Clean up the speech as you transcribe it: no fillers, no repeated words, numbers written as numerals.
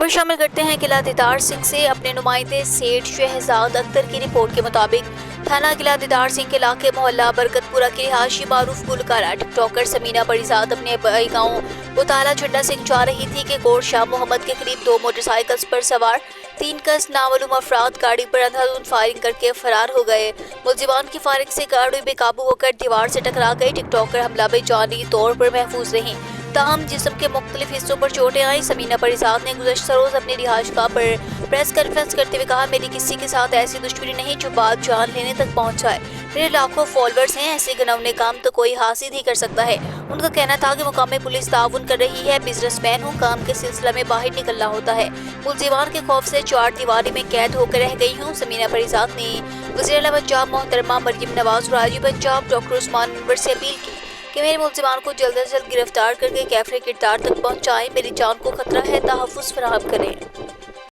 خبر شامل کرتے ہیں قلعہ دیدار سنگھ سے۔ اپنے نمائندے سیٹھ شہزاد اختر کی رپورٹ کے مطابق تھانہ قلعہ دیدار سنگھ کے علاقے محلہ برکت پورہ کی رہائشی معروف گلوکارہ ٹک ٹاکر سمینہ پریزاد اپنے آبائی گاؤں بطالہ جھنڈا سنگھ جا رہی تھی کہ گور شاہ محمد کے قریب 2 موٹر سائیکلز پر سوار 3 کس نامعلوم افراد گاڑی پر اندھادھند فائرنگ کر کے فرار ہو گئے۔ ملزمان کی فائرنگ سے گاڑی بے قابو ہو کر دیوار سے ٹکرا گئی۔ ٹک ٹاکر حملہ میں جانی طور پر محفوظ رہیں، تاہم جسم کے مختلف حصوں پر چوٹیں آئیں۔ سمینہ پریزاد نے گزشتہ روز اپنی رہائش گاہ پر پریس کانفرنس کرتے ہوئے کہا، میری کسی کے ساتھ ایسی دشمنی نہیں جو بات جان لینے تک پہنچ جائے۔ میرے لاکھوں فالوورز ہیں، ایسے گھنونے کام تو کوئی حاصل ہی کر سکتا ہے۔ ان کا کہنا تھا کہ مقامی پولیس تعاون کر رہی ہے، بزنس مین ہوں، کام کے سلسلہ میں باہر نکلنا ہوتا ہے، ملزمان کے خوف سے 4 دیواری میں قید ہو کر رہ گئی ہوں۔ سمینہ پریزاد نے وزیر اعلیٰ پنجاب محترمہ مریم نواز اور آئی جی پنجاب ڈاکٹر عثمان انور سے اپیل کی کہ میرے ملزمان کو جلد از جلد گرفتار کر کے کیفر کردار تک پہنچائیں، میری جان کو خطرہ ہے، تحفظ فراہم کریں۔